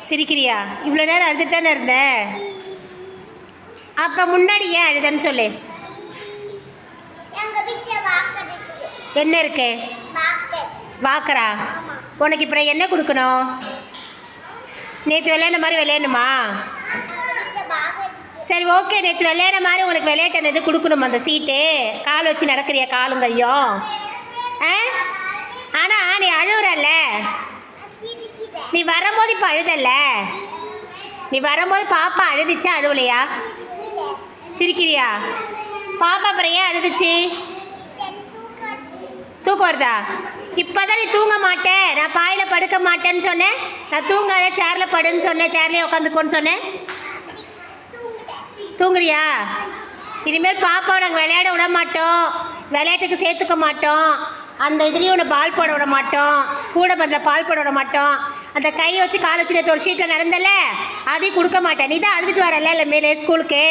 சிரிக்கிறியா? இவ்வளோ நேரம் அழுதுட்டு தானே இருந்த. அப்போ முன்னாடி ஏன் அழுதன்னு சொல்லு. என்ன இருக்கு? வாக்கரா? உனக்கு இப்போ என்ன கொடுக்கணும்? நேற்று விளையாட மாதிரி விளையாடணுமா? சரி ஓகே, நேற்று விளையாட மாதிரி உனக்கு விளையாட்டு அந்த இது கொடுக்கணுமா? அந்த சீட்டு கால் வச்சு நடக்கிறியா காலும் கையும்? ஆனால் நீ அழுகுறல்ல, நீ வரும்போது இப்போ அழுதல்ல, நீ வரும்போது பாப்பா அழுதுச்சா அழுவலையா? சிரிக்கிறியா? பாப்பா அப்புறம் ஏன் அழுதுச்சு? தூக்கம் வருதா? இப்போ தான் நீ தூங்க மாட்டேன், நான் பாயில் படுக்க மாட்டேன்னு சொன்னேன். நான் தூங்காத சேரில் படுன்னு சொன்னேன், சேர்லேயே உட்காந்துக்கோன்னு சொன்னேன். தூங்குறியா? இனிமேல் பாப்பாவை நாங்கள் விளையாட விட மாட்டோம், விளையாட்டுக்கு சேர்த்துக்க மாட்டோம், அந்த இதுலேயும் உன்னை பால் போட விட மாட்டோம், கூட பந்தில் பால் போட விட மாட்டோம். அந்த கையை வச்சு கால் வச்சு நேற்று ஒரு ஷீட்டில் நடந்தல அதையும் கொடுக்க மாட்டேன். நீ தான் அழுதுட்டு வரல இல்லை மேலே ஸ்கூலுக்கு.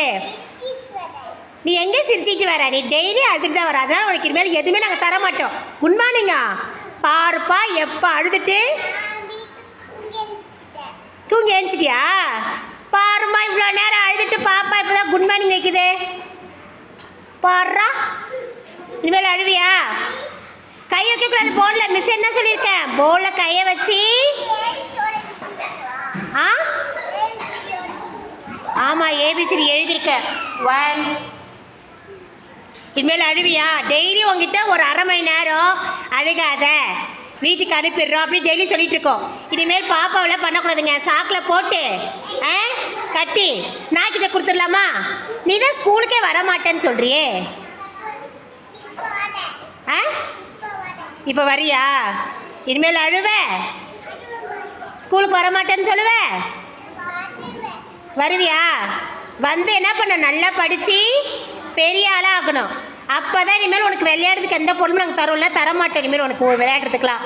நீ எங்கே சிரிச்சிட்டு வர? நீ டெய்லி அழுதுட்டு தான் வர. அதனால் உனக்கு இனிமேல் எதுவுமே நாங்கள் தர மாட்டோம். குட் மார்னிங்கா பாருப்பா, எப்போ அழுதுட்டு தூங்கி எழுந்துச்சிட்டியா? பாருமா, இவ்வளோ நேரம் அழுதுட்டு பாப்பா இப்போ தான் குட் மார்னிங் வைக்குது. பாடுறா, இனிமேல் அழுவியா? கை வைக்கக்கூடாது போர்டில். மிஸ் என்ன சொல்லியிருக்கேன்? போர்டில் கையை வச்சு ஆமாம் ஏபிசிடி எழுதியிருக்க 1. இனிமேல் அழுவியா? டெய்லி உங்ககிட்ட ஒரு அரை மணி நேரம் அழுகாத, வீட்டுக்கு அனுப்பிடுறோம் அப்படி டெய்லி சொல்லிட்டு இருக்கோம். இனிமேல் பாப்பாவில் பண்ணக்கூடாதுங்க. சாக்கில் போட்டு கட்டி நாய்க்கிட்ட கொடுத்துடலாமா? நீ தான் ஸ்கூலுக்கே வர மாட்டேன்னு சொல்றியே. இப்போ வரியா? இனிமேல் அழுவ, ஸ்கூலுக்கு வர மாட்டேன்னு சொல்லுவ, வருவியா? வந்து என்ன பண்ண? நல்லா படித்து பெரிய ஆளாக ஆகணும். அப்போ தான் இனிமேல் உனக்கு விளையாடுறதுக்கு எந்த பொருளும் நாங்கள் தரோம்ல, தரமாட்டோம் இனிமேல் உனக்கு விளையாடுறதுக்கெலாம்.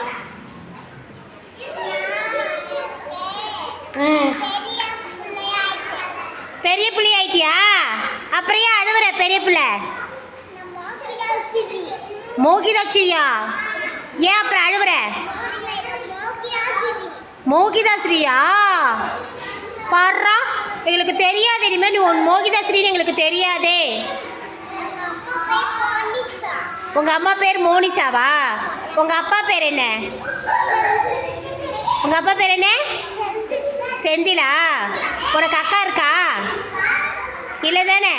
பெரிய பிள்ளை ஆயிட்டியா? அப்புறம் ஏன் அழுவுற? பெரிய பிள்ளை மோகிதாச்சியா? ஏன் அப்புறம் அழுவுற? மோகிதாஸ்ரீயா? பாடுறா, எங்களுக்கு தெரியாது. இனிமேல் நீ உன் மோகிதாஸ்ரீன்னு எங்களுக்கு தெரியாதே. உங்கள் அம்மா பேர் மோனிஷாவா? உங்கள் அப்பா பேர் என்ன? உங்கள் அப்பா பேர் என்ன? செந்திலா? உனக்கு அக்கா இருக்கா? இல்லை தானே?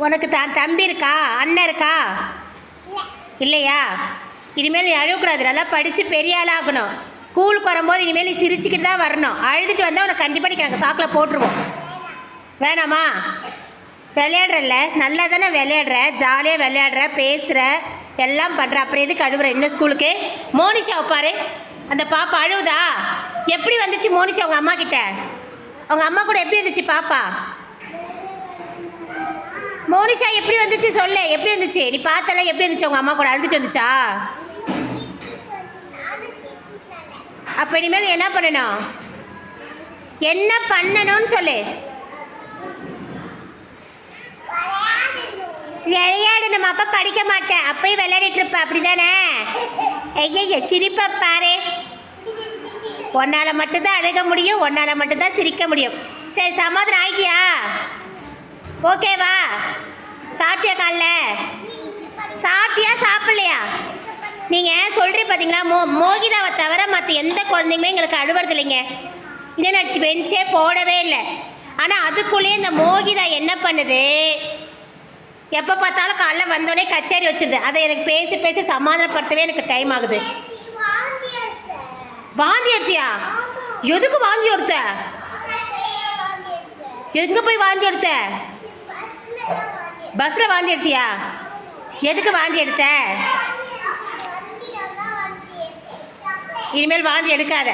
உனக்கு தம்பி இருக்கா? அண்ணன் இருக்கா? இல்லையா? இனிமேல் நீ அழுவக்கூடாது. நல்லா படித்து பெரிய ஆளாகணும். ஸ்கூலுக்கு வரும்போது இனிமேல் நீ சிரிச்சுக்கிட்டு தான் வரணும். அழுதுட்டு வந்தால் உனக்கு கண்டிப்பாக நாங்கள் சாக்கில் போட்டுருவோம். வேணாமா? விளையாடுறல்ல, நல்லா தானே விளையாடுற, ஜாலியாக விளையாடுற, பேசுகிற, எல்லாம் பண்ணுற. அப்புறம் எதுக்கு அழுவுற இன்னும் ஸ்கூலுக்கு? மோனிஷா பாரு, அந்த பாப்பா அழுவுதா? எப்படி வந்துச்சு மோனிஷா அவங்க அம்மா கிட்ட? அவங்க அம்மா கூட எப்படி வந்துச்சு பாப்பா? மோனிஷா எப்படி வந்துச்சு சொல்லு. எப்படி வந்துச்சு? நீ பார்த்தல எப்படி வந்துச்சு? அவங்க அம்மா கூட அழுதுட்டு வந்துச்சா? அப்போ இனிமேல் என்ன பண்ணணும்? என்ன பண்ணணும்னு சொல்லு. விளையாடணும். அப்போ படிக்க மாட்டேன், அப்பயும் விளையாடிட்டு இருப்ப, அப்படி தானே? ஐய சிரிப்பா பாரு. உன்னால் மட்டும்தான் அழுக முடியும், உன்னால் மட்டும்தான் சிரிக்க முடியும். சரி, சமாதானம் ஆயிட்டியா? ஓகேவா? சாப்பிட்டியா? காலைல சாப்பிட்டியா சாப்பிட்லையா? நீங்கள் சொல்கிறீங்க பார்த்தீங்களா, மோகிதாவை தவிர மற்ற எந்த குழந்தைங்களுமே எங்களுக்கு அழுவுறது இல்லைங்க. இன்னும் நான் பெஞ்சே போடவே இல்லை. ஆனால் அதுக்குள்ளேயே இந்த மோகிதா என்ன பண்ணுது? எப்போ பார்த்தாலும் காலைல வந்தோடனே கச்சேரி வச்சிருது. அதை எனக்கு பேசி பேசி சமாதானப்படுத்தவே எனக்கு டைம் ஆகுது. வாந்தி எடுத்தியா? எதுக்கு வாந்தி எடுத்த? எங்கே போய் வாந்தி எடுத்த? பஸ்ஸில் வாந்தி எடுத்தியா? எதுக்கு வாந்தி எடுத்த? இனிமேல் வாந்தி எடுக்காத.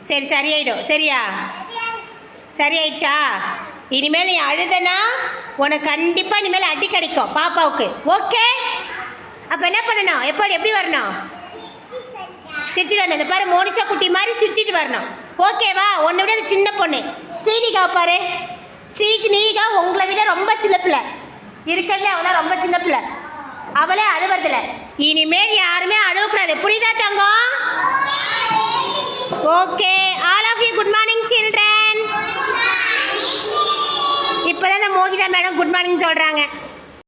சரி, சரியாயிடும். சரியா? சரியாயிடுச்சா? இனிமேல் நீ அழுதனா உனக்கு கண்டிப்பாக இனிமேல் அடி கிடைக்கும் பாப்பாவுக்கு. ஓகே? அப்போ என்ன பண்ணணும்? எப்படி வரணும்? சிரிச்சுட்டு வரணும். இந்த பாரு, மோனிஷா குட்டி மாதிரி சிரிச்சிட்டு வரணும். ஓகேவா? உன்னை விட அது சின்ன பொண்ணு. ஸ்ரீனிகா பாரு, ஸ்ரீனிகா உங்களை விட ரொம்ப சின்ன பிள்ளை இருக்கல. அவதான் ரொம்ப சின்ன பிள்ளை. அவளே அழுவறதில்ல. இனிமேல் யாருமே அழுவக்கூடாது, புரியுதா தங்கம்? Okay, all of you good morning children. இப்போதான் இந்த மோகிதா மேடம் குட் மார்னிங் சொல்கிறாங்க.